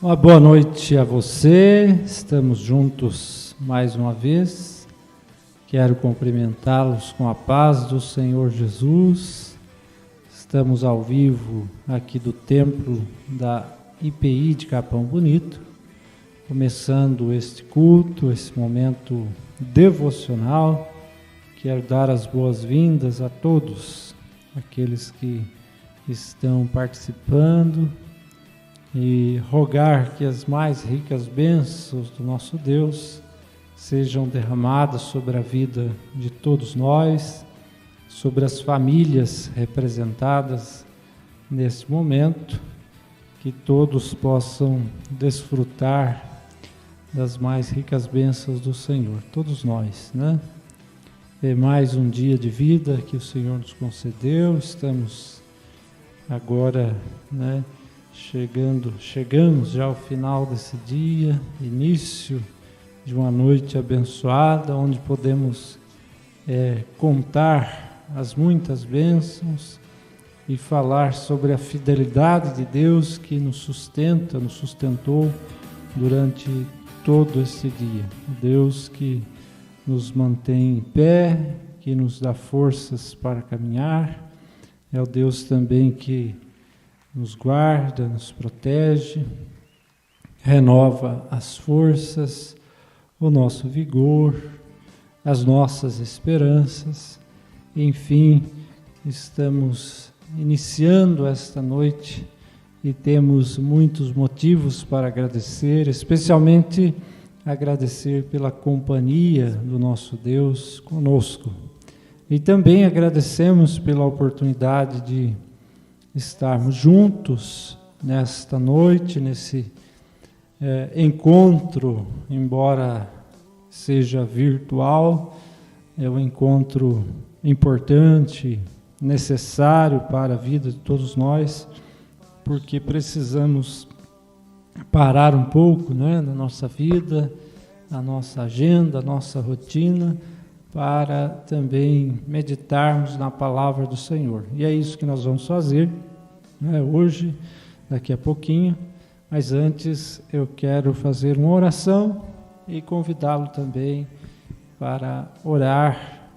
Uma boa noite a você, estamos juntos mais uma vez. Quero cumprimentá-los com a paz do Senhor Jesus. Estamos ao vivo aqui do templo da IPI de Capão Bonito, começando este culto, esse momento devocional. Quero dar as boas-vindas a todos aqueles que estão participando e rogar que as mais ricas bênçãos do nosso Deus sejam derramadas sobre a vida de todos nós, sobre as famílias representadas neste momento, que todos possam desfrutar das mais ricas bênçãos do Senhor, todos nós, né? É mais um dia de vida que o Senhor nos concedeu, estamos agora, né, chegamos já ao final desse dia, início de uma noite abençoada, onde podemos contar as muitas bênçãos e falar sobre a fidelidade de Deus que nos sustentou durante todo esse dia. Deus que nos mantém em pé, que nos dá forças para caminhar, é o Deus também que nos guarda, nos protege, renova as forças, o nosso vigor, as nossas esperanças. Enfim, estamos iniciando esta noite e temos muitos motivos para agradecer, especialmente agradecer pela companhia do nosso Deus conosco. E também agradecemos pela oportunidade de estarmos juntos nesta noite, nesse encontro, embora seja virtual, é um encontro importante, necessário para a vida de todos nós, porque precisamos parar um pouco, né, na nossa vida, na nossa agenda, na nossa rotina, para também meditarmos na palavra do Senhor. E é isso que nós vamos fazer, né, hoje, daqui a pouquinho. Mas antes eu quero fazer uma oração e convidá-lo também para orar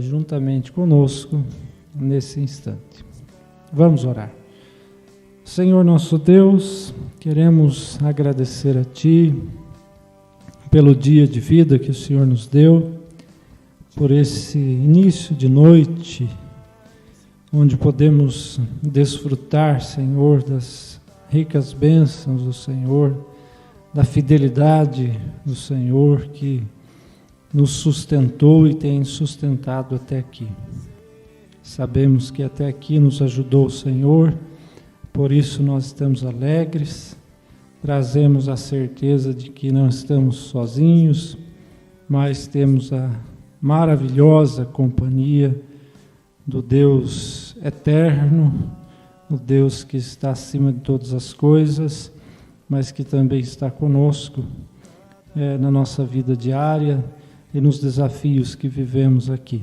juntamente conosco nesse instante. Vamos orar. Senhor nosso Deus, queremos agradecer a Ti pelo dia de vida que o Senhor nos deu, por esse início de noite, onde podemos desfrutar, Senhor, das ricas bênçãos do Senhor, da fidelidade do Senhor que nos sustentou e tem sustentado até aqui. Sabemos que até aqui nos ajudou o Senhor, por isso nós estamos alegres, trazemos a certeza de que não estamos sozinhos, mas temos a maravilhosa companhia do Deus eterno, o Deus que está acima de todas as coisas, mas que também está conosco na nossa vida diária e nos desafios que vivemos aqui.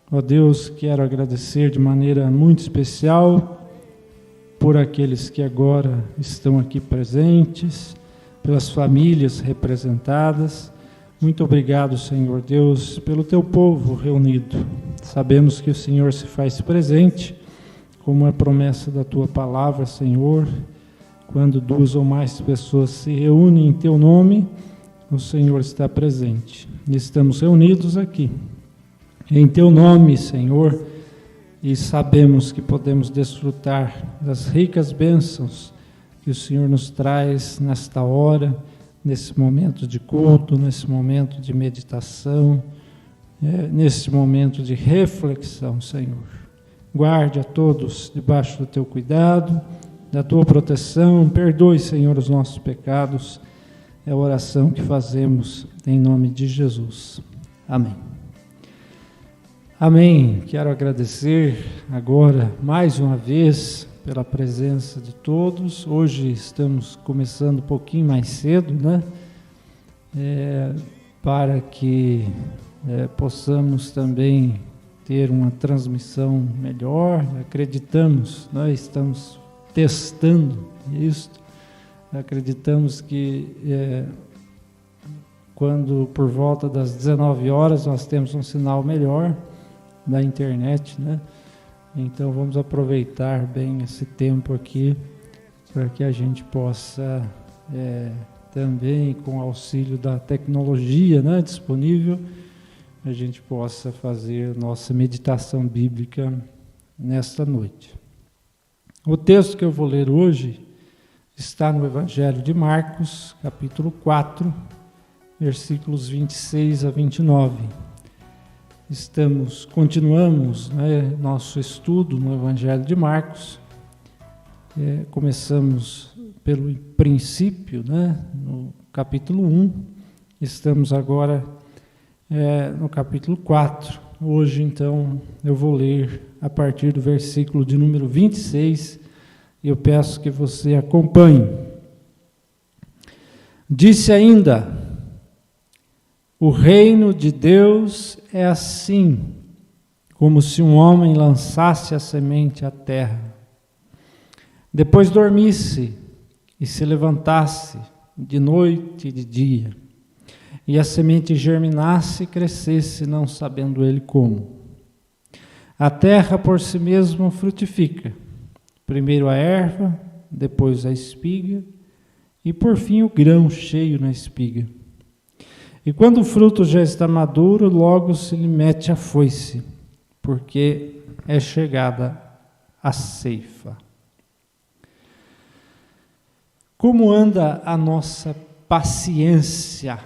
Ó Deus, quero agradecer de maneira muito especial por aqueles que agora estão aqui presentes, pelas famílias representadas. Muito obrigado, Senhor Deus, pelo Teu povo reunido. Sabemos que o Senhor se faz presente, como é promessa da Tua palavra, Senhor. Quando 2 ou mais pessoas se reúnem em Teu nome, o Senhor está presente. E estamos reunidos aqui, em Teu nome, Senhor, e sabemos que podemos desfrutar das ricas bênçãos que o Senhor nos traz nesta hora, nesse momento de culto, nesse momento de meditação, nesse momento de reflexão, Senhor. Guarde a todos debaixo do Teu cuidado, da Tua proteção, perdoe, Senhor, os nossos pecados. É a oração que fazemos em nome de Jesus. Amém. Amém. Quero agradecer agora, mais uma vez, pela presença de todos. Hoje estamos começando um pouquinho mais cedo, né? Para que possamos também ter uma transmissão melhor. Acreditamos, nós estamos testando isso, Acreditamos que quando por volta das 19 horas nós temos um sinal melhor da internet, né? Então vamos aproveitar bem esse tempo aqui para que a gente possa também, com o auxílio da tecnologia, né, disponível, a gente possa fazer nossa meditação bíblica nesta noite. O texto que eu vou ler hoje está no Evangelho de Marcos, capítulo 4, versículos 26 a 29. Continuamos, né, nosso estudo no Evangelho de Marcos. Começamos pelo princípio, né, no capítulo 1. Estamos agora no capítulo 4. Hoje, então, eu vou ler a partir do versículo de número 26 e eu peço que você acompanhe. Disse ainda: o reino de Deus é assim, como se um homem lançasse a semente à terra, depois dormisse e se levantasse de noite e de dia, e a semente germinasse e crescesse, não sabendo ele como. A terra por si mesma frutifica, primeiro a erva, depois a espiga, e por fim o grão cheio na espiga. E quando o fruto já está maduro, logo se lhe mete a foice, porque é chegada a ceifa. Como anda a nossa paciência?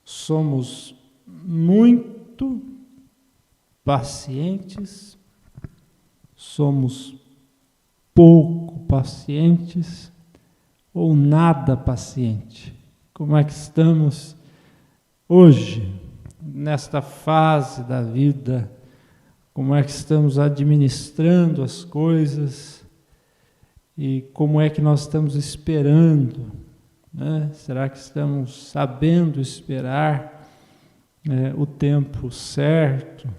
Somos muito pacientes? Somos pouco pacientes? Ou nada paciente? Como é que estamos hoje, nesta fase da vida? Como é que estamos administrando as coisas? E como é que nós estamos esperando, né? Será que estamos sabendo esperar o tempo certo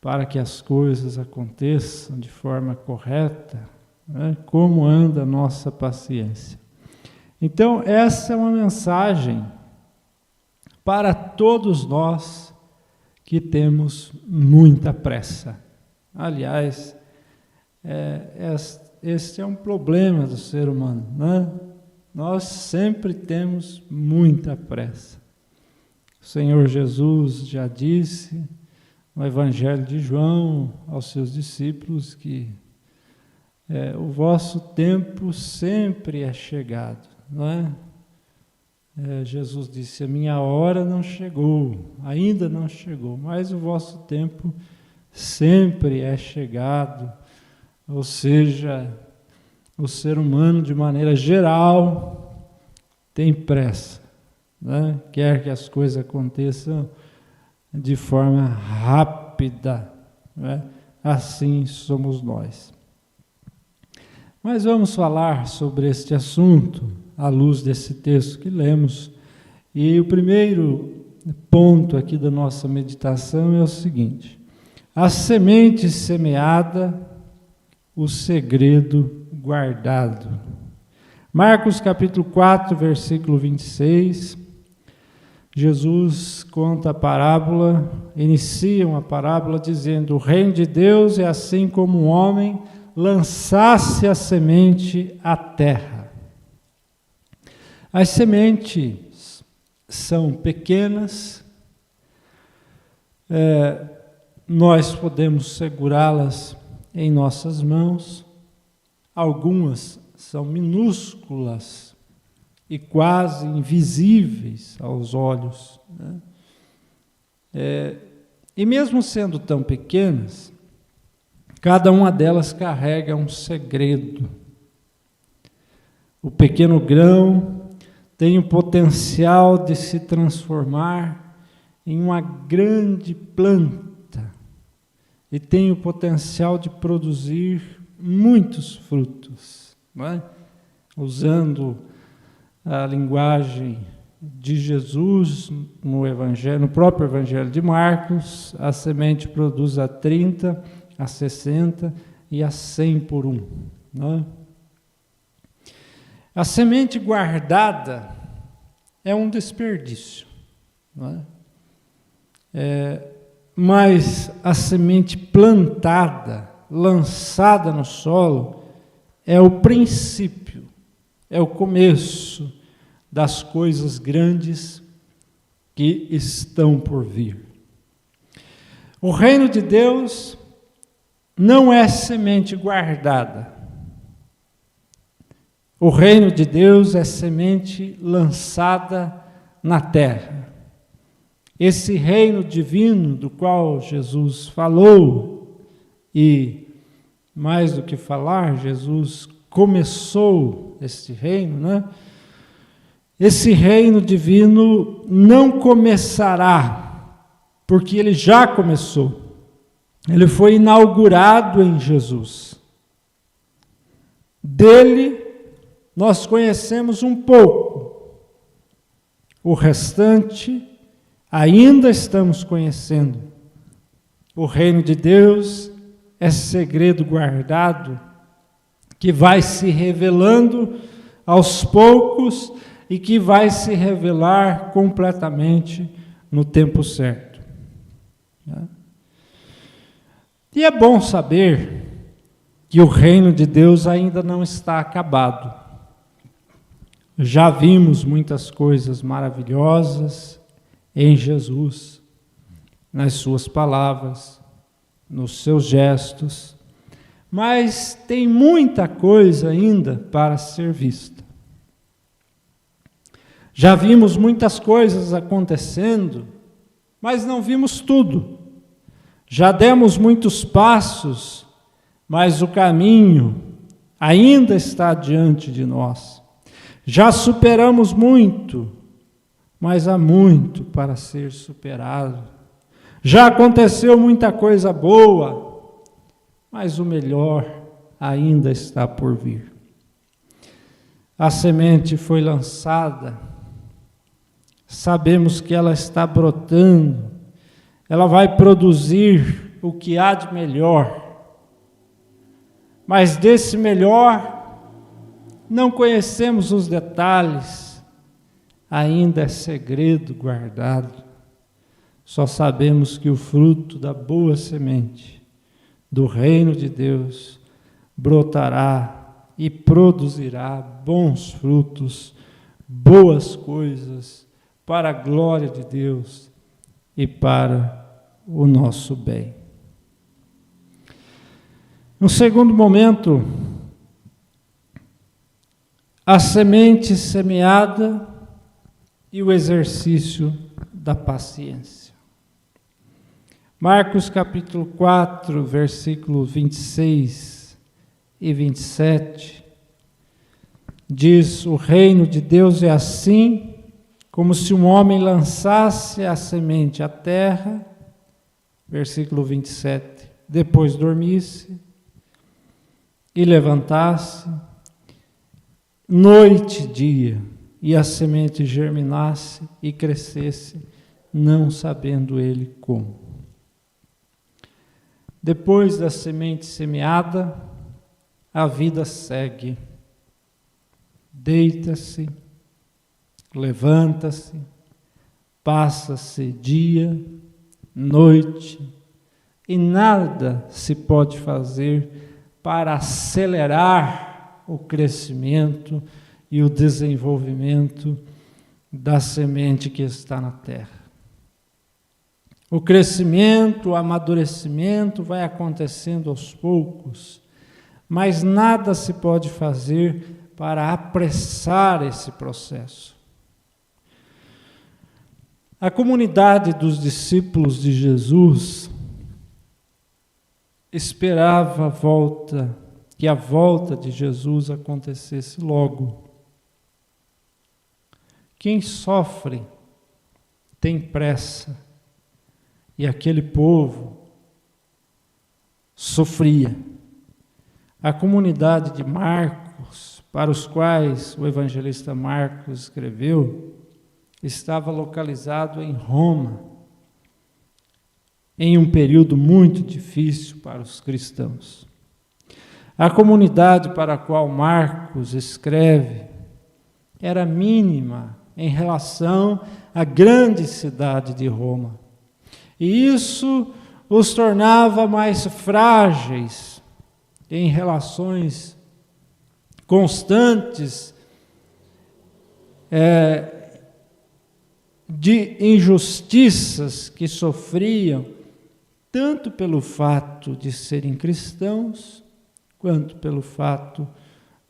para que as coisas aconteçam de forma correta? Né? Como anda a nossa paciência? Então, essa é uma mensagem para todos nós que temos muita pressa. Aliás, este é um problema do ser humano, né? Nós sempre temos muita pressa. O Senhor Jesus já disse no Evangelho de João aos seus discípulos que o vosso tempo sempre é chegado, não é? Jesus disse: a minha hora não chegou, ainda não chegou, mas o vosso tempo sempre é chegado. Ou seja, o ser humano, de maneira geral, tem pressa, né? Quer que as coisas aconteçam de forma rápida, né? Assim somos nós. Mas vamos falar sobre este assunto à luz desse texto que lemos. E o primeiro ponto aqui da nossa meditação é o seguinte: a semente semeada, o segredo guardado. Marcos capítulo 4, versículo 26, Jesus conta a parábola, inicia uma parábola dizendo: o reino de Deus é assim como um homem lançasse a semente à terra. As sementes são pequenas, nós podemos segurá-las em nossas mãos, algumas são minúsculas e quase invisíveis aos olhos, né? E mesmo sendo tão pequenas, cada uma delas carrega um segredo. O pequeno grão tem o potencial de se transformar em uma grande planta e tem o potencial de produzir muitos frutos, não é? Usando a linguagem de Jesus no Evangelho, no próprio Evangelho de Marcos, a semente produz a 30, a 60 e a 100 por um, não é? A semente guardada é um desperdício, não é? Mas a semente plantada, lançada no solo, é o princípio, é o começo das coisas grandes que estão por vir. O reino de Deus não é semente guardada. O reino de Deus é semente lançada na terra. Esse reino divino do qual Jesus falou, e mais do que falar, Jesus começou esse reino, né? Esse reino divino não começará, porque ele já começou. Ele foi inaugurado em Jesus. Dele nós conhecemos um pouco. O restante ainda estamos conhecendo. O reino de Deus é segredo guardado, que vai se revelando aos poucos e que vai se revelar completamente no tempo certo. E é bom saber que o reino de Deus ainda não está acabado. Já vimos muitas coisas maravilhosas em Jesus, nas suas palavras, nos seus gestos, mas tem muita coisa ainda para ser vista. Já vimos muitas coisas acontecendo, mas não vimos tudo. Já demos muitos passos, mas o caminho ainda está diante de nós. Já superamos muito, mas há muito para ser superado. Já aconteceu muita coisa boa, mas o melhor ainda está por vir. A semente foi lançada, sabemos que ela está brotando, ela vai produzir o que há de melhor, mas desse melhor não conhecemos os detalhes, ainda é segredo guardado. Só sabemos que o fruto da boa semente do reino de Deus brotará e produzirá bons frutos, boas coisas, para a glória de Deus e para o nosso bem. No segundo momento, a semente semeada e o exercício da paciência. Marcos capítulo 4, versículo 26 e 27, diz: o reino de Deus é assim, como se um homem lançasse a semente à terra, versículo 27, depois dormisse e levantasse, noite e dia, e a semente germinasse e crescesse, não sabendo ele como. Depois da semente semeada, a vida segue. Deita-se, levanta-se, passa-se dia, noite, e nada se pode fazer para acelerar o crescimento e o desenvolvimento da semente que está na terra. O crescimento, o amadurecimento vai acontecendo aos poucos, mas nada se pode fazer para apressar esse processo. A comunidade dos discípulos de Jesus esperava que a volta de Jesus acontecesse logo. Quem sofre tem pressa. E aquele povo sofria. A comunidade de Marcos, para os quais o evangelista Marcos escreveu, estava localizado em Roma, em um período muito difícil para os cristãos. A comunidade para a qual Marcos escreve era mínima em relação à grande cidade de Roma. E isso os tornava mais frágeis em relações constantes de injustiças que sofriam, tanto pelo fato de serem cristãos, quanto pelo fato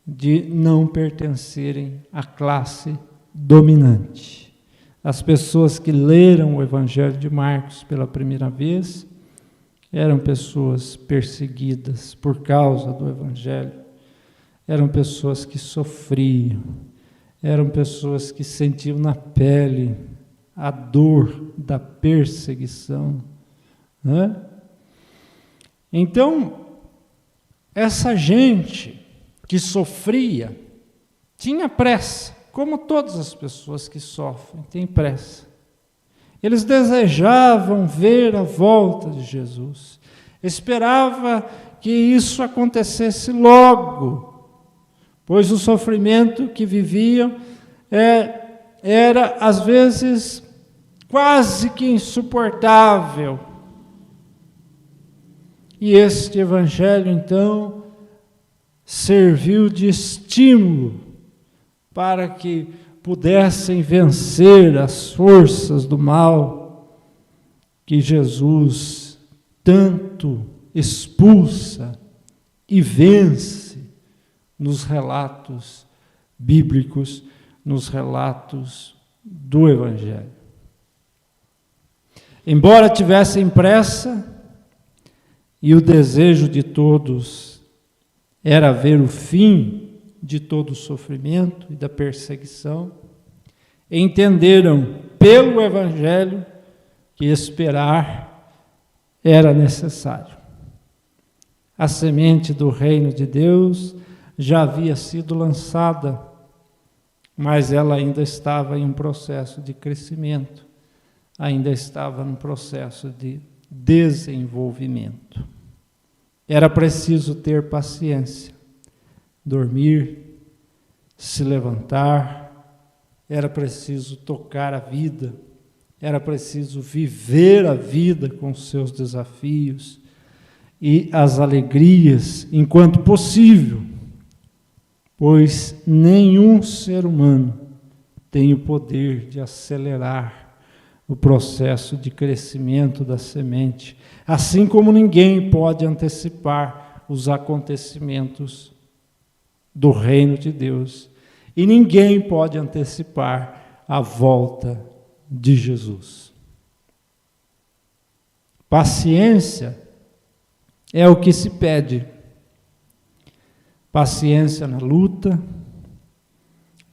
de não pertencerem à classe dominante. As pessoas que leram o Evangelho de Marcos pela primeira vez eram pessoas perseguidas por causa do Evangelho, eram pessoas que sofriam, eram pessoas que sentiam na pele a dor da perseguição, né? Então, essa gente que sofria tinha pressa, como todas as pessoas que sofrem têm pressa. Eles desejavam ver a volta de Jesus, esperava que isso acontecesse logo, pois o sofrimento que viviam era às vezes quase que insuportável. E este evangelho, então, serviu de estímulo para que pudessem vencer as forças do mal que Jesus tanto expulsa e vence nos relatos bíblicos, nos relatos do Evangelho. Embora tivessem pressa, e o desejo de todos era ver o fim de todo o sofrimento e da perseguição, entenderam pelo Evangelho que esperar era necessário. A semente do reino de Deus já havia sido lançada, mas ela ainda estava em um processo de crescimento, ainda estava num processo de desenvolvimento. Era preciso ter paciência, dormir, se levantar, era preciso tocar a vida, era preciso viver a vida com seus desafios e as alegrias enquanto possível, pois nenhum ser humano tem o poder de acelerar o processo de crescimento da semente, assim como ninguém pode antecipar os acontecimentos do reino de Deus, e ninguém pode antecipar a volta de Jesus. Paciência é o que se pede. Paciência na luta,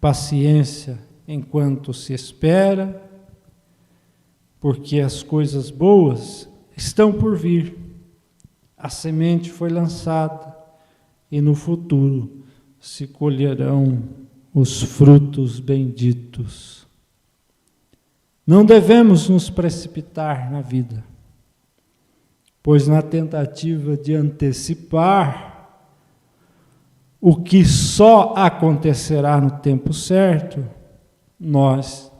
paciência enquanto se espera, porque as coisas boas estão por vir. A semente foi lançada e no futuro se colherão os frutos benditos. Não devemos nos precipitar na vida, pois na tentativa de antecipar o que só acontecerá no tempo certo, nós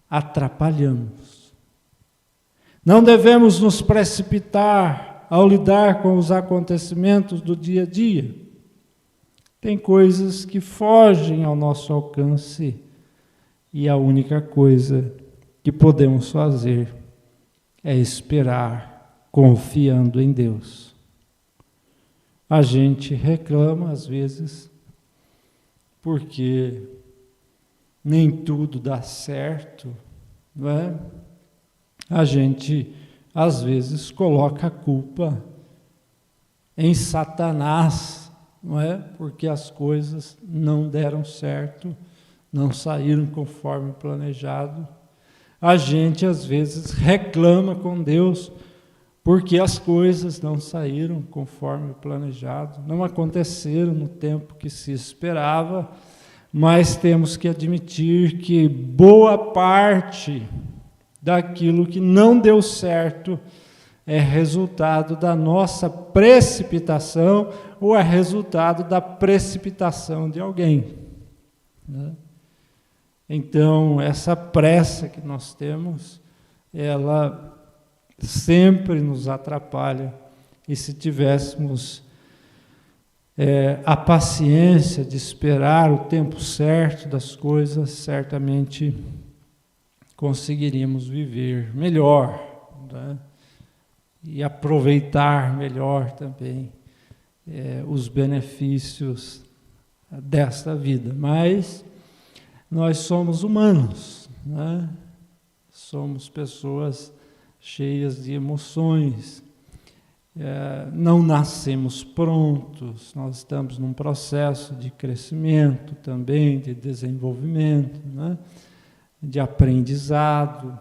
atrapalhamos. Não devemos nos precipitar ao lidar com os acontecimentos do dia a dia. Tem coisas que fogem ao nosso alcance e a única coisa que podemos fazer é esperar, confiando em Deus. A gente reclama às vezes porque nem tudo dá certo, não é? A gente, às vezes, coloca a culpa em Satanás, não é? Porque as coisas não deram certo, não saíram conforme planejado. A gente, às vezes, reclama com Deus porque as coisas não saíram conforme planejado, não aconteceram no tempo que se esperava, mas temos que admitir que boa parte daquilo que não deu certo é resultado da nossa precipitação ou é resultado da precipitação de alguém, né? Então, essa pressa que nós temos, ela sempre nos atrapalha. E se tivéssemos a paciência de esperar o tempo certo das coisas, certamente conseguiríamos viver melhor, né? E aproveitar melhor também os benefícios desta vida. Mas nós somos humanos, né? Somos pessoas cheias de emoções, não nascemos prontos, nós estamos num processo de crescimento também, de desenvolvimento, né? De aprendizado,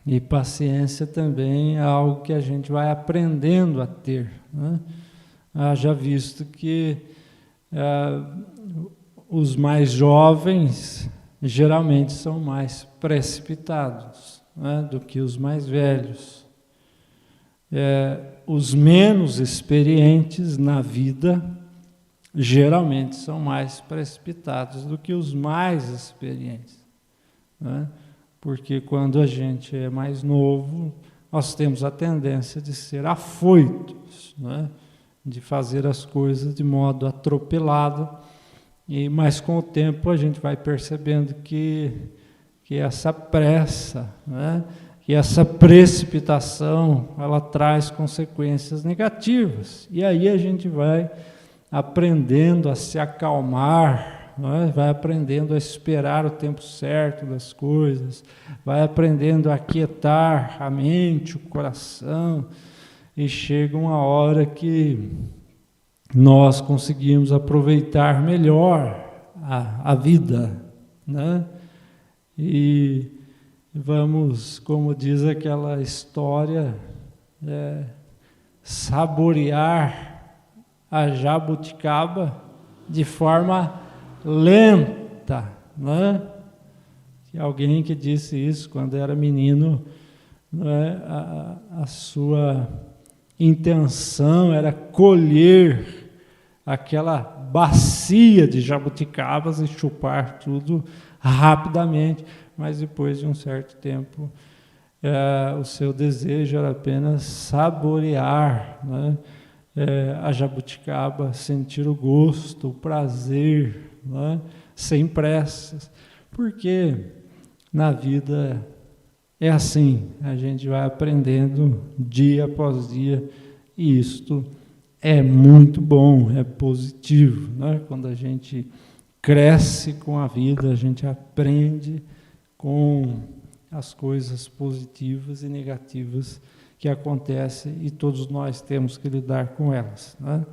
e paciência também é algo que a gente vai aprendendo a ter, né? Já visto que os mais jovens geralmente são mais precipitados, né, do que os mais velhos. Os menos experientes na vida geralmente são mais precipitados do que os mais experientes, né? Porque quando a gente é mais novo, nós temos a tendência de ser afoitos, né? De fazer as coisas de modo atropelado, mas com o tempo a gente vai percebendo que essa pressa, né? Que essa precipitação, ela traz consequências negativas. E aí a gente vai aprendendo a se acalmar, né? Vai aprendendo a esperar o tempo certo das coisas, vai aprendendo a aquietar a mente, o coração, e chega uma hora que nós conseguimos aproveitar melhor a vida, né? E vamos, como diz aquela história, saborear a jabuticaba de forma lenta, né? Tinha alguém que disse isso quando era menino, né? A sua intenção era colher aquela bacia de jabuticabas e chupar tudo rapidamente, mas depois de um certo tempo o seu desejo era apenas saborear, né? A jabuticaba, sentir o gosto, o prazer, né? Sem pressas, porque na vida é assim, a gente vai aprendendo dia após dia, e isto é muito bom, é positivo, né? Quando a gente cresce com a vida, a gente aprende com as coisas positivas e negativas que acontecem, e todos nós temos que lidar com elas, né?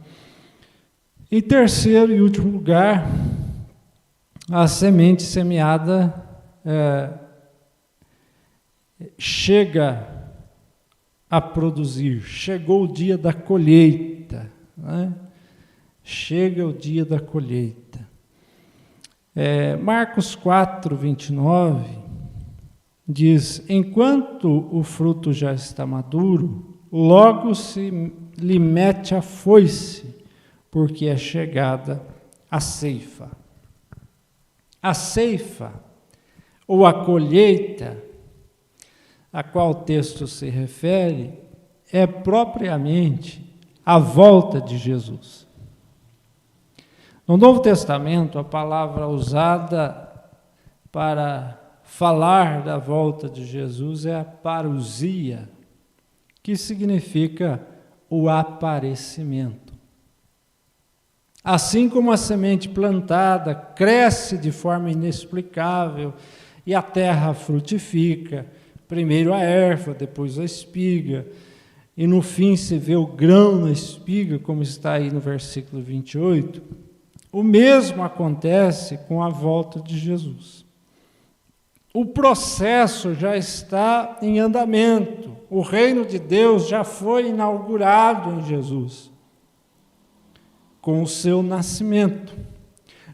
Em terceiro e último lugar, a semente semeada chega a produzir, chegou o dia da colheita, né? Chega o dia da colheita. Marcos 4, 29 diz: enquanto o fruto já está maduro, logo se lhe mete a foice, porque é chegada a ceifa. A ceifa, ou a colheita, a qual o texto se refere, é propriamente a volta de Jesus. No Novo Testamento, a palavra usada para falar da volta de Jesus é a parousia, que significa o aparecimento. Assim como a semente plantada cresce de forma inexplicável e a terra frutifica, primeiro a erva, depois a espiga, e no fim se vê o grão na espiga, como está aí no versículo 28, o mesmo acontece com a volta de Jesus. O processo já está em andamento, o reino de Deus já foi inaugurado em Jesus, com o seu nascimento.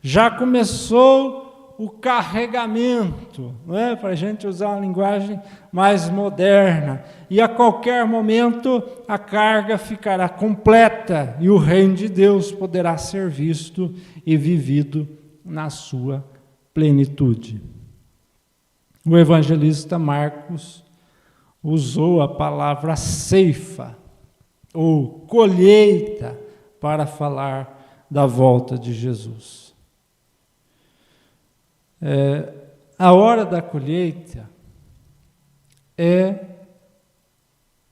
Já começou o carregamento, não é? Para a gente usar uma linguagem mais moderna, e a qualquer momento a carga ficará completa e o reino de Deus poderá ser visto e vivido na sua plenitude. O evangelista Marcos usou a palavra ceifa, ou colheita, para falar da volta de Jesus. A hora da colheita é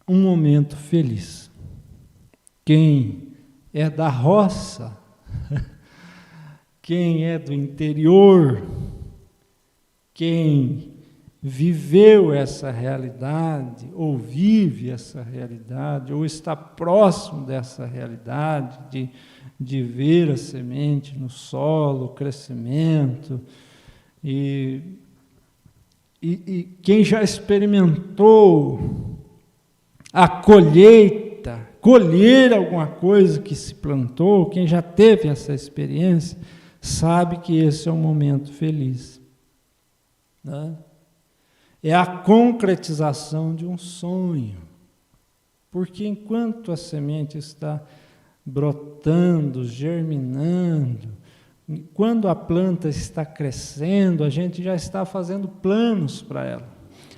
um momento feliz. Quem é da roça, quem é do interior, quem viveu essa realidade, ou vive essa realidade, ou está próximo dessa realidade, de ver a semente no solo, o crescimento, e quem já experimentou a colheita, colher alguma coisa que se plantou, quem já teve essa experiência, sabe que esse é um momento feliz, né? É a concretização de um sonho, porque enquanto a semente está brotando, germinando, quando a planta está crescendo, a gente já está fazendo planos para ela.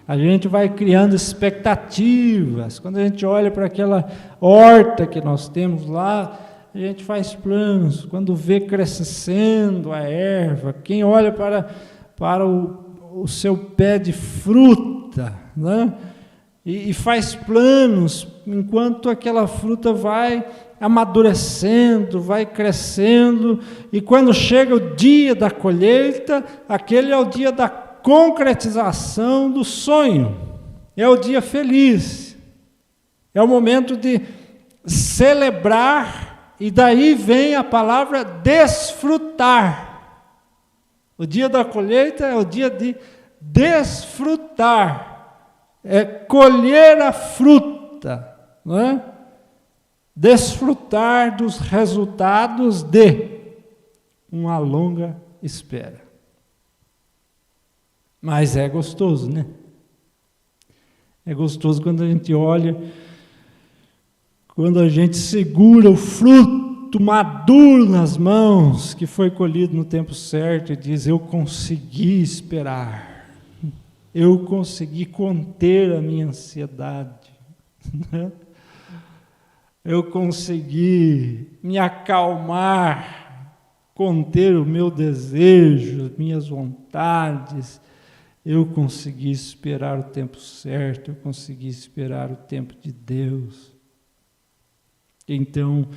A gente vai criando expectativas. Quando a gente olha para aquela horta que nós temos lá, a gente faz planos. Quando vê crescendo a erva, quem olha para o seu pé de fruta, né? E faz planos, enquanto aquela fruta vai amadurecendo, vai crescendo, e quando chega o dia da colheita, aquele é o dia da concretização do sonho, é o dia feliz, é o momento de celebrar, e daí vem a palavra desfrutar. O dia da colheita é o dia de desfrutar, é colher a fruta, não é? Desfrutar dos resultados de uma longa espera. Mas é gostoso, né? É gostoso quando a gente olha, quando a gente segura o fruto maduro nas mãos, que foi colhido no tempo certo, e diz: eu consegui esperar, eu consegui conter a minha ansiedade, né? Eu consegui me acalmar, conter o meu desejo, minhas vontades. Eu consegui esperar o tempo certo, eu consegui esperar o tempo de Deus. Então,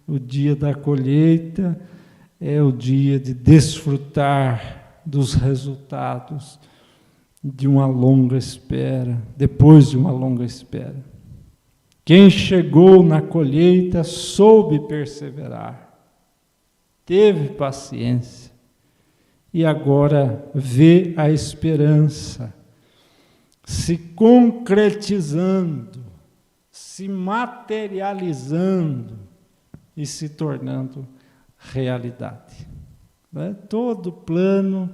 o dia da colheita é o dia de desfrutar dos resultados de uma longa espera, depois de uma longa espera. Quem chegou na colheita soube perseverar, teve paciência e agora vê a esperança se concretizando, se materializando e se tornando realidade. Né? Todo plano,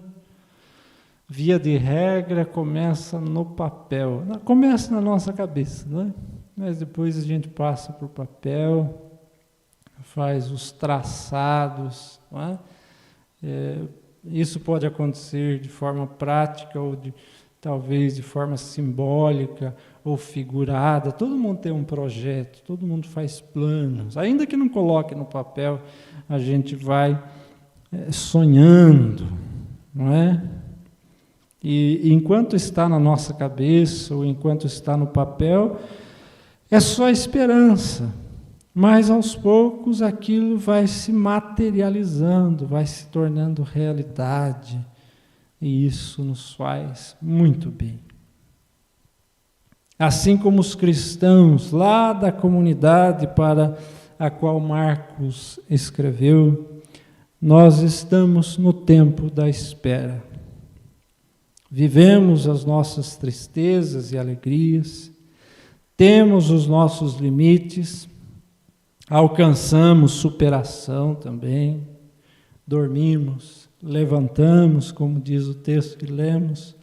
via de regra, começa no papel, começa na nossa cabeça, não é? Mas depois a gente passa para o papel, faz os traçados, não é? Isso pode acontecer de forma prática ou talvez de forma simbólica ou figurada. Todo mundo tem um projeto, todo mundo faz planos. Ainda que não coloque no papel, a gente vai sonhando, não é? E enquanto está na nossa cabeça ou enquanto está no papel, é só esperança, mas aos poucos aquilo vai se materializando, vai se tornando realidade, e isso nos faz muito bem. Assim como os cristãos lá da comunidade para a qual Marcos escreveu, nós estamos no tempo da espera. Vivemos as nossas tristezas e alegrias, temos os nossos limites, alcançamos superação também, dormimos, levantamos, como diz o texto que lemos.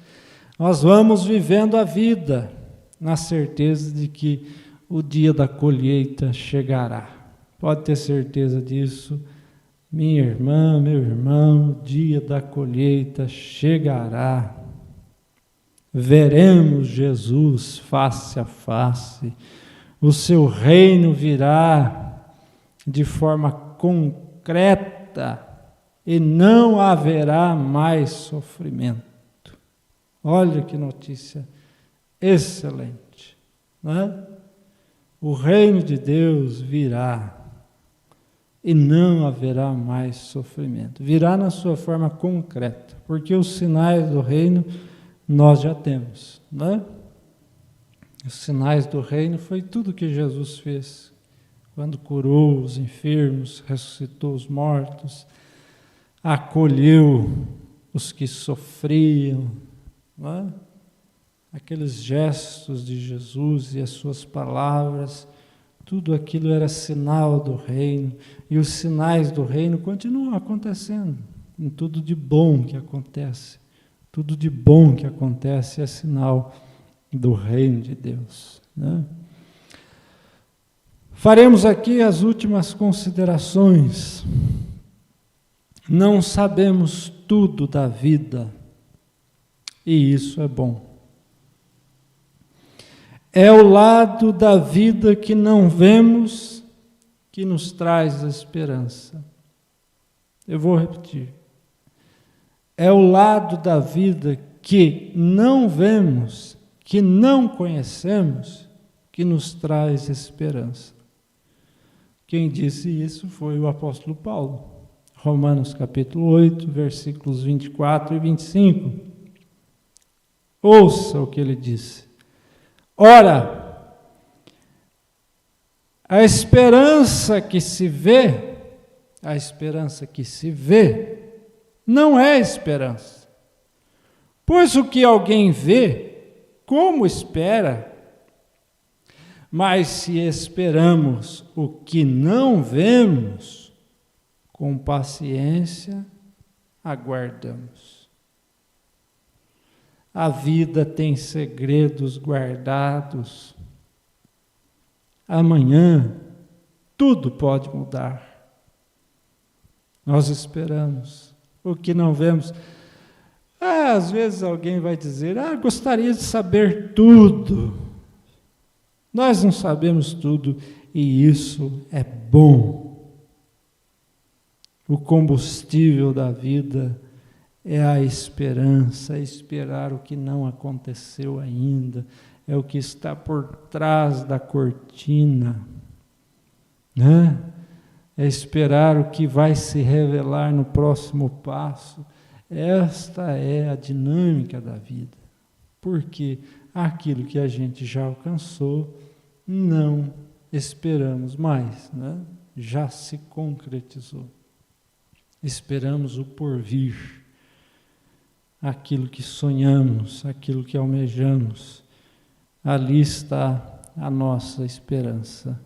Nós vamos vivendo a vida na certeza de que o dia da colheita chegará. Pode ter certeza disso, Minha irmã, meu irmão, o dia da colheita chegará. Veremos Jesus face a face. O seu reino virá de forma concreta e não haverá mais sofrimento. Olha que notícia excelente, né? O reino de Deus virá e não haverá mais sofrimento. Virá na sua forma concreta, porque os sinais do reino nós já temos, né? Os sinais do reino foi tudo que Jesus fez, quando curou os enfermos, ressuscitou os mortos, acolheu os que sofriam, né? Aqueles gestos de Jesus e as suas palavras, tudo aquilo era sinal do reino, e os sinais do reino continuam acontecendo, em tudo de bom que acontece. Tudo de bom que acontece é sinal do reino de Deus, né? Faremos aqui as últimas considerações. Não sabemos tudo da vida, e isso é bom. É o lado da vida que não vemos que nos traz esperança. Eu vou repetir. É o lado da vida que não vemos, que não conhecemos, que nos traz esperança. Quem disse isso foi o apóstolo Paulo. Romanos capítulo 8, versículos 24 e 25. Ouça o que ele disse. Ora, a esperança que se vê, não é esperança. Pois o que alguém vê, como espera? Mas se esperamos o que não vemos, com paciência aguardamos. A vida tem segredos guardados. Amanhã tudo pode mudar. Nós esperamos o que não vemos. Às vezes alguém vai dizer, gostaria de saber tudo. Nós não sabemos tudo e isso é bom. O combustível da vida é a esperança, esperar o que não aconteceu ainda, é o que está por trás da cortina, né? É esperar o que vai se revelar no próximo passo. Esta é a dinâmica da vida, porque aquilo que a gente já alcançou, não esperamos mais, né? Já se concretizou. Esperamos o porvir. Aquilo que sonhamos, aquilo que almejamos, ali está a nossa esperança.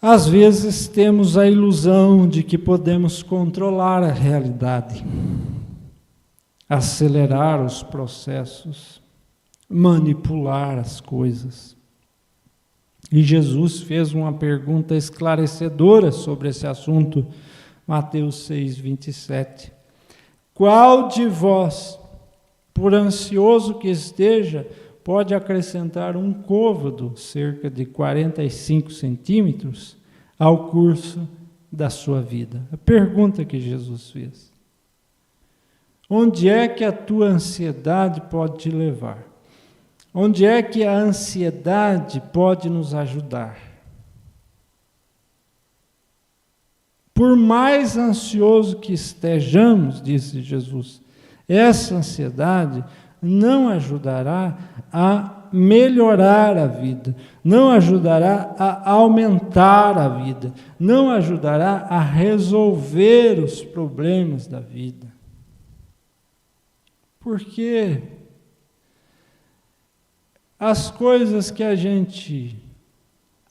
Às vezes temos a ilusão de que podemos controlar a realidade, acelerar os processos, manipular as coisas. E Jesus fez uma pergunta esclarecedora sobre esse assunto, Mateus 6, 27. Qual de vós, por ansioso que esteja, pode acrescentar um côvado, cerca de 45 centímetros, ao curso da sua vida? A pergunta que Jesus fez. Onde é que a tua ansiedade pode te levar? Onde é que a ansiedade pode nos ajudar? Por mais ansioso que estejamos, disse Jesus, essa ansiedade não ajudará a melhorar a vida, não ajudará a aumentar a vida, não ajudará a resolver os problemas da vida. Porque as coisas que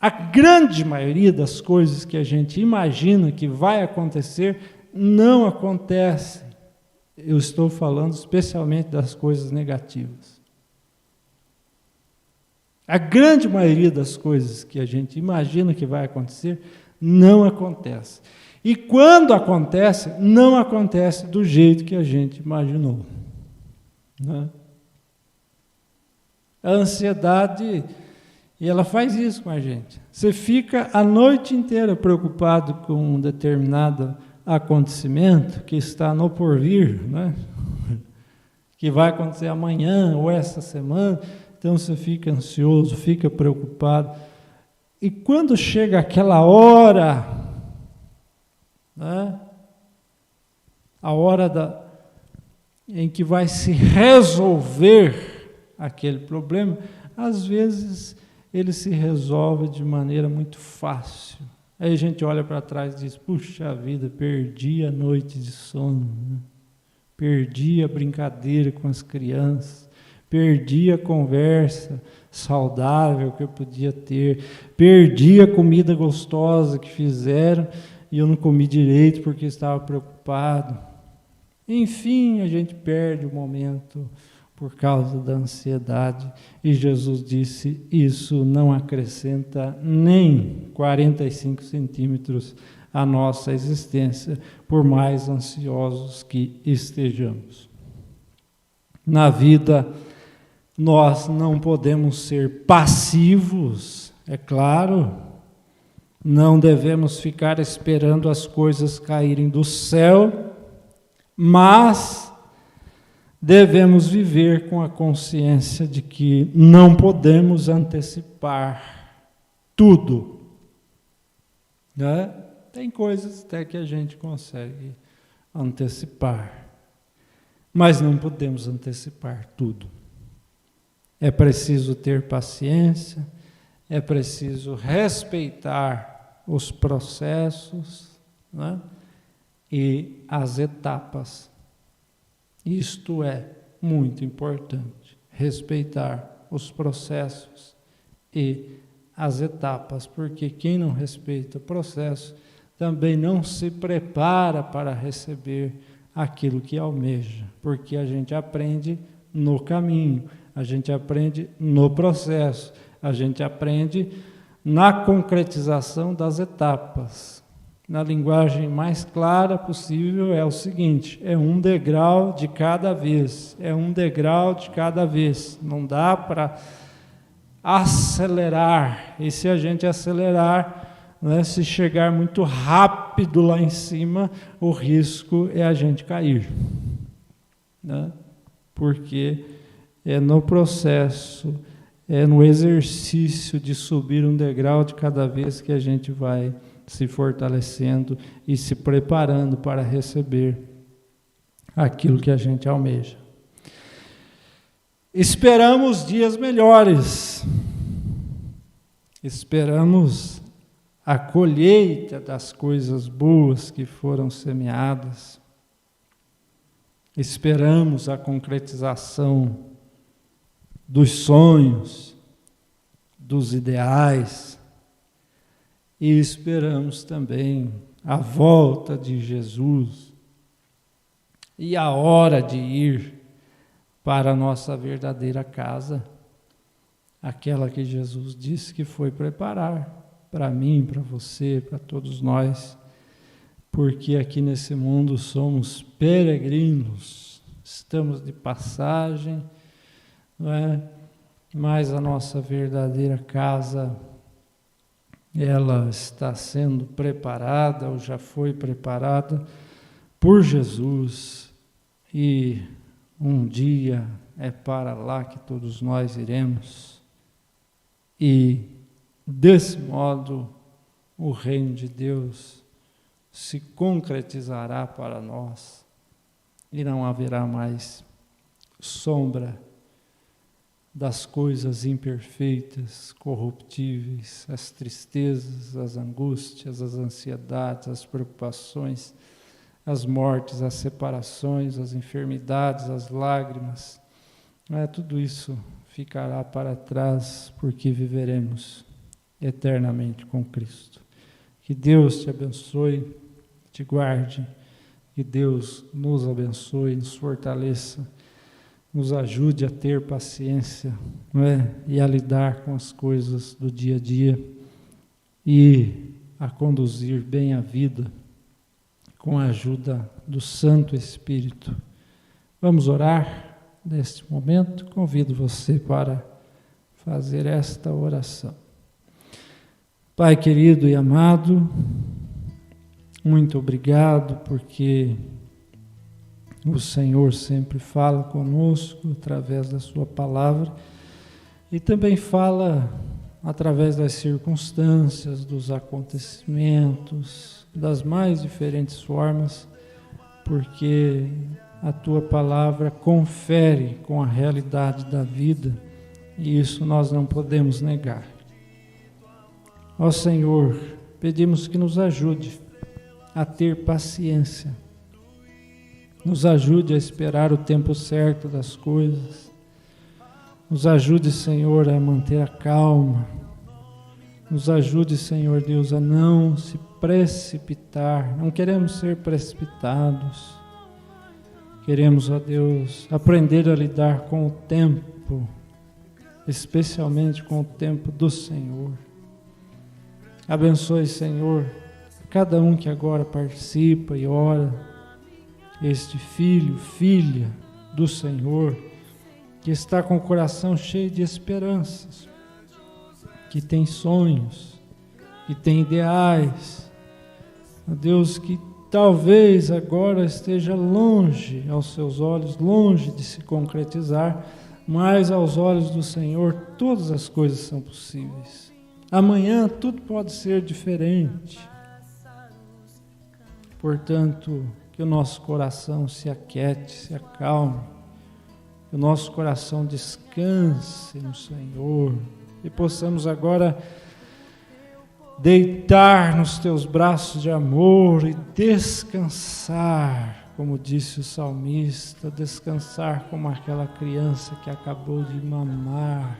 a grande maioria das coisas que a gente imagina que vai acontecer, não acontecem. Eu estou falando especialmente das coisas negativas. A grande maioria das coisas que a gente imagina que vai acontecer, não acontece. E quando acontece, não acontece do jeito que a gente imaginou. Né? A ansiedade, e ela faz isso com a gente. Você fica a noite inteira preocupado com um determinado acontecimento que está no porvir, né? Que vai acontecer amanhã ou essa semana, então você fica ansioso, fica preocupado. E quando chega aquela hora, né? A hora em que vai se resolver aquele problema, às vezes ele se resolve de maneira muito fácil. Aí a gente olha para trás e diz, puxa vida, perdi a noite de sono, né? Perdi a brincadeira com as crianças, perdi a conversa saudável que eu podia ter, perdi a comida gostosa que fizeram e eu não comi direito porque estava preocupado. Enfim, a gente perde o momento por causa da ansiedade. E Jesus disse, isso não acrescenta nem 45 centímetros à nossa existência, por mais ansiosos que estejamos. Na vida, nós não podemos ser passivos, é claro, não devemos ficar esperando as coisas caírem do céu, mas devemos viver com a consciência de que não podemos antecipar tudo, né? Tem coisas até que a gente consegue antecipar, mas não podemos antecipar tudo. É preciso ter paciência, é preciso respeitar os processos, né? E as etapas. Isto é muito importante, respeitar os processos e as etapas, porque quem não respeita o processo também não se prepara para receber aquilo que almeja, porque a gente aprende no caminho, a gente aprende no processo, a gente aprende na concretização das etapas. Na linguagem mais clara possível é o seguinte, é um degrau de cada vez, é um degrau de cada vez, não dá para acelerar, e se a gente acelerar, né, se chegar muito rápido lá em cima, o risco é a gente cair, né? Porque é no processo, é no exercício de subir um degrau de cada vez que a gente vai se fortalecendo e se preparando para receber aquilo que a gente almeja. Esperamos dias melhores, esperamos a colheita das coisas boas que foram semeadas, esperamos a concretização dos sonhos, dos ideais, e esperamos também a volta de Jesus e a hora de ir para a nossa verdadeira casa, aquela que Jesus disse que foi preparar para mim, para você, para todos nós, porque aqui nesse mundo somos peregrinos, estamos de passagem, não é? Mas a nossa verdadeira casa, ela está sendo preparada, ou já foi preparada por Jesus, e um dia é para lá que todos nós iremos, e desse modo o reino de Deus se concretizará para nós, e não haverá mais sombra das coisas imperfeitas, corruptíveis, as tristezas, as angústias, as ansiedades, as preocupações, as mortes, as separações, as enfermidades, as lágrimas. Tudo isso ficará para trás, porque viveremos eternamente com Cristo. Que Deus te abençoe, te guarde, que Deus nos abençoe, nos fortaleça, nos ajude a ter paciência, não é? E a lidar com as coisas do dia a dia, e a conduzir bem a vida com a ajuda do Santo Espírito. Vamos orar neste momento. Convido você para fazer esta oração. Pai querido e amado, muito obrigado porque o Senhor sempre fala conosco através da sua palavra e também fala através das circunstâncias, dos acontecimentos, das mais diferentes formas, porque a tua palavra confere com a realidade da vida e isso nós não podemos negar. Ó Senhor, pedimos que nos ajude a ter paciência, nos ajude a esperar o tempo certo das coisas, nos ajude, Senhor, a manter a calma, nos ajude, Senhor Deus, a não se precipitar, não queremos ser precipitados, queremos, ó Deus, aprender a lidar com o tempo, especialmente com o tempo do Senhor. Abençoe, Senhor, cada um que agora participa e ora, este filho, filha do Senhor, que está com o coração cheio de esperanças, que tem sonhos, que tem ideais, ó Deus, que talvez agora esteja longe aos seus olhos, longe de se concretizar, mas aos olhos do Senhor todas as coisas são possíveis. Amanhã tudo pode ser diferente. Portanto, que o nosso coração se aquiete, se acalme, que o nosso coração descanse no Senhor e possamos agora deitar nos teus braços de amor e descansar, como disse o salmista, descansar como aquela criança que acabou de mamar.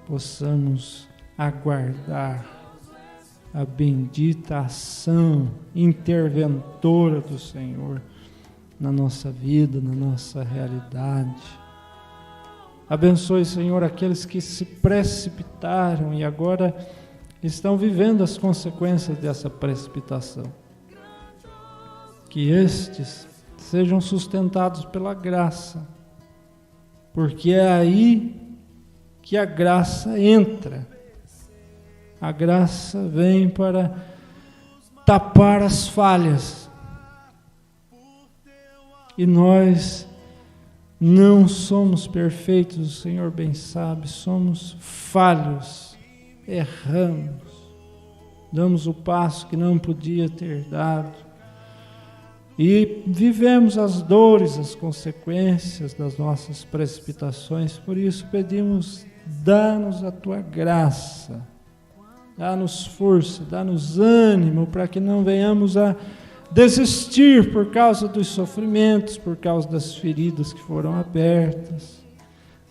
Possamos aguardar a bendita ação interventora do Senhor na nossa vida, na nossa realidade. Abençoe, Senhor, aqueles que se precipitaram e agora estão vivendo as consequências dessa precipitação. Que estes sejam sustentados pela graça, porque é aí que a graça entra. A graça vem para tapar as falhas. E nós não somos perfeitos, o Senhor bem sabe, somos falhos, erramos, damos o passo que não podia ter dado e vivemos as dores, as consequências das nossas precipitações. Por isso pedimos, dá-nos a tua graça, dá-nos força, dá-nos ânimo para que não venhamos a desistir por causa dos sofrimentos, por causa das feridas que foram abertas.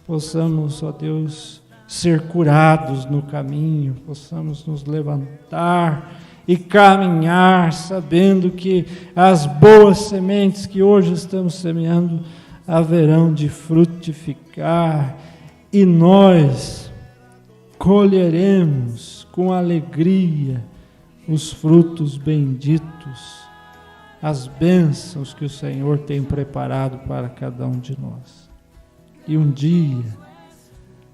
Possamos, ó Deus, ser curados no caminho, possamos nos levantar e caminhar sabendo que as boas sementes que hoje estamos semeando haverão de frutificar e nós colheremos com alegria os frutos benditos, as bênçãos que o Senhor tem preparado para cada um de nós. E um dia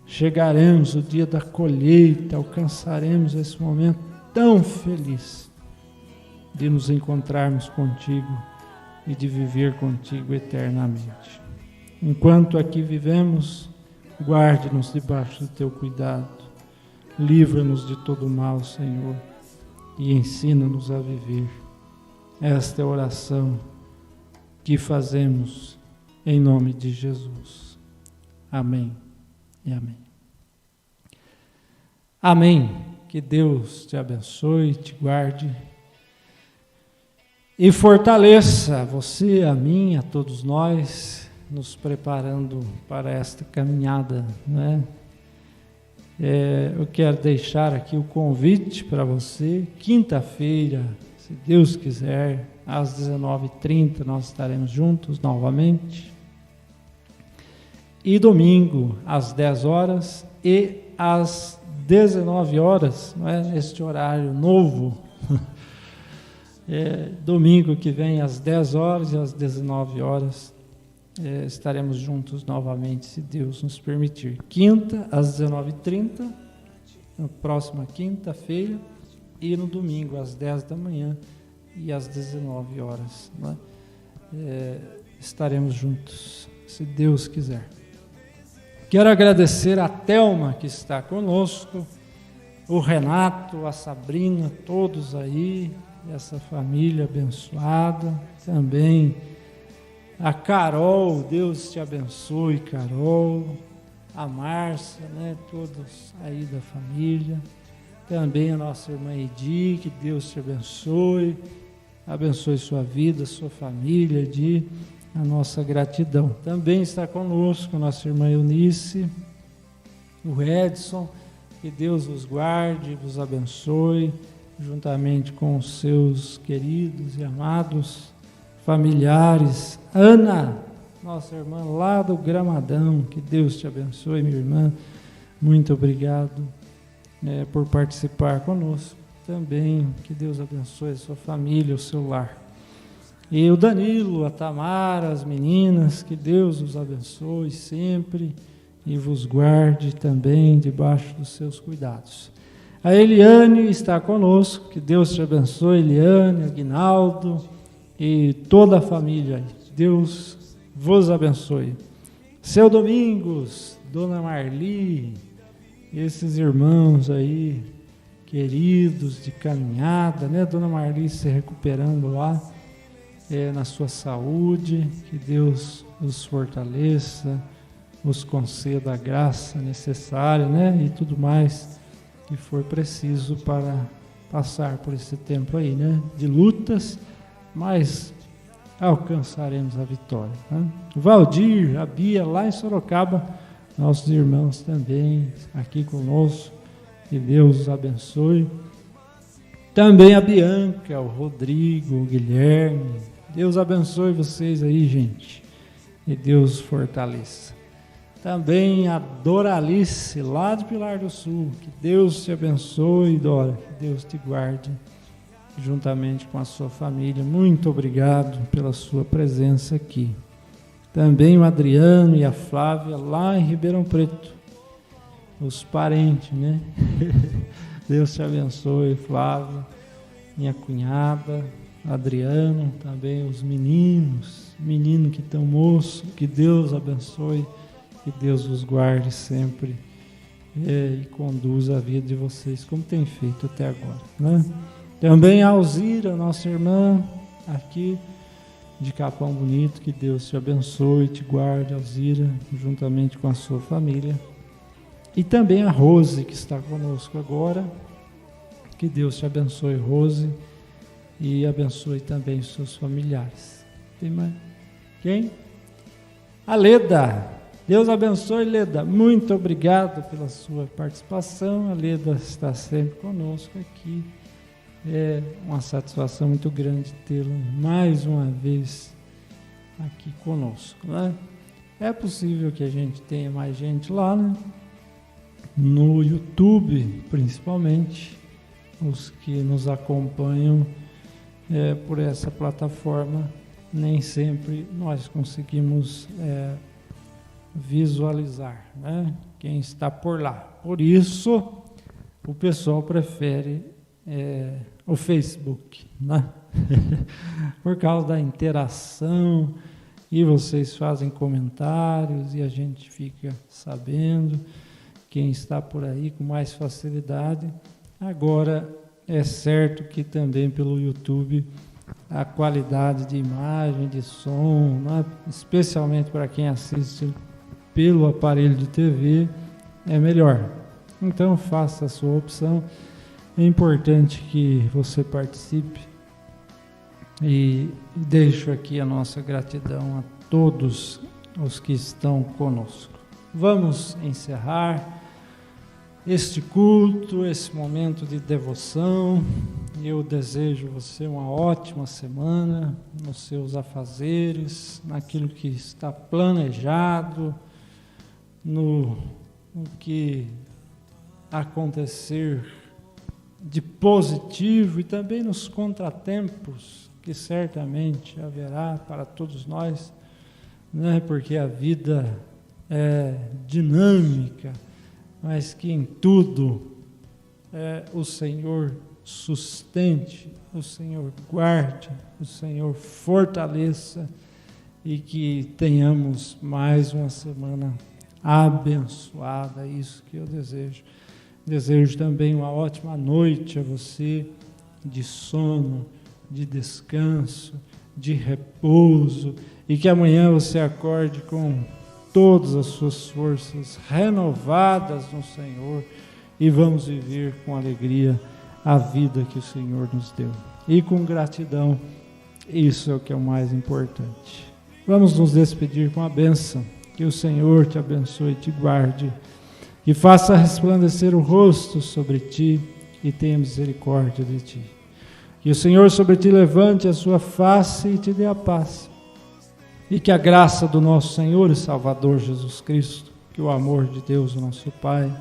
chegaremos o dia da colheita, alcançaremos esse momento tão feliz de nos encontrarmos contigo e de viver contigo eternamente. Enquanto aqui vivemos, guarde-nos debaixo do teu cuidado, livra-nos de todo mal, Senhor, e ensina-nos a viver. Esta é a oração que fazemos em nome de Jesus. Amém e amém. Amém. Que Deus te abençoe, te guarde e fortaleça você, a mim, a todos nós, nos preparando para esta caminhada, né? Eu quero deixar aqui o convite para você. Quinta-feira, se Deus quiser, às 19h30 nós estaremos juntos novamente. E domingo, às 10 horas e às 19 horas, não é? Neste horário novo. Domingo que vem às 10 horas e às 19 horas estaremos juntos novamente, se Deus nos permitir. Quinta, às 19h30, na próxima quinta-feira, e no domingo, às 10 da manhã e às 19 horas. Né? Estaremos juntos, se Deus quiser. Quero agradecer a Thelma, que está conosco, o Renato, a Sabrina, todos aí, essa família abençoada, também a Carol, Deus te abençoe, Carol, a Márcia, né, todos aí da família, também a nossa irmã Edi, que Deus te abençoe sua vida, sua família, Edi, a nossa gratidão. Também está conosco a nossa irmã Eunice, o Edson, que Deus vos guarde, vos abençoe, juntamente com os seus queridos e amados familiares. Ana, nossa irmã lá do Gramadão, que Deus te abençoe, minha irmã, muito obrigado por participar conosco. Também que Deus abençoe a sua família, o seu lar. E o Danilo, a Tamara, as meninas, que Deus os abençoe sempre e vos guarde também debaixo dos seus cuidados. A Eliane está conosco, que Deus te abençoe, Eliane, Aguinaldo e toda a família. Deus vos abençoe. Seu Domingos, Dona Marli, esses irmãos aí, queridos de caminhada, né? Dona Marli se recuperando lá na sua saúde, que Deus os fortaleça, os conceda a graça necessária, né? E tudo mais que for preciso para passar por esse tempo aí, né? De lutas, mas alcançaremos a vitória. Né? O Valdir, a Bia, lá em Sorocaba, nossos irmãos também aqui conosco, que Deus os abençoe. Também a Bianca, o Rodrigo, o Guilherme, Deus abençoe vocês aí, gente, e Deus os fortaleça. Também a Doralice, lá de Pilar do Sul, que Deus te abençoe, Dora, que Deus te guarde, juntamente com a sua família. Muito obrigado pela sua presença aqui. Também o Adriano e a Flávia, lá em Ribeirão Preto, os parentes, né? Deus te abençoe, Flávia, minha cunhada, Adriano, também os meninos que estão moços, que Deus abençoe, que Deus os guarde sempre e conduza a vida de vocês como tem feito até agora, né? Também a Alzira, nossa irmã, aqui de Capão Bonito, que Deus te abençoe, te guarde, Alzira, juntamente com a sua família. E também a Rose, que está conosco agora, que Deus te abençoe, Rose, e abençoe também os seus familiares. Tem mais? Quem? A Leda. Deus abençoe, Leda. Muito obrigado pela sua participação. A Leda está sempre conosco aqui. É uma satisfação muito grande tê-la mais uma vez aqui conosco, né? É possível que a gente tenha mais gente lá, né? No YouTube, principalmente, os que nos acompanham por essa plataforma, nem sempre nós conseguimos visualizar, né? Quem está por lá. Por isso, o pessoal prefere o Facebook, né? Por causa da interação, e vocês fazem comentários e a gente fica sabendo quem está por aí com mais facilidade. Agora, é certo que também pelo YouTube a qualidade de imagem, de som, né? Especialmente para quem assiste pelo aparelho de TV, é melhor. Então faça a sua opção. É importante que você participe e deixo aqui a nossa gratidão a todos os que estão conosco. Vamos encerrar este culto, esse momento de devoção. Eu desejo você uma ótima semana nos seus afazeres, naquilo que está planejado, no que acontecer de positivo e também nos contratempos que certamente haverá para todos nós, né? Porque a vida é dinâmica, mas que em tudo o Senhor sustente, o Senhor guarde, o Senhor fortaleça e que tenhamos mais uma semana abençoada, é isso que eu desejo. Desejo também uma ótima noite a você, de sono, de descanso, de repouso, e que amanhã você acorde com todas as suas forças renovadas no Senhor e vamos viver com alegria a vida que o Senhor nos deu. E com gratidão, isso é o que é o mais importante. Vamos nos despedir com a bênção. Que o Senhor te abençoe e te guarde, e faça resplandecer o rosto sobre ti e tenha misericórdia de ti. Que o Senhor sobre ti levante a sua face e te dê a paz. E que a graça do nosso Senhor e Salvador Jesus Cristo, que o amor de Deus, o nosso Pai,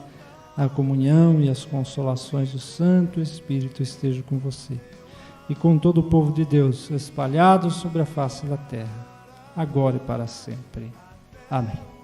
a comunhão e as consolações do Santo Espírito estejam com você e com todo o povo de Deus espalhado sobre a face da terra, agora e para sempre. Amém.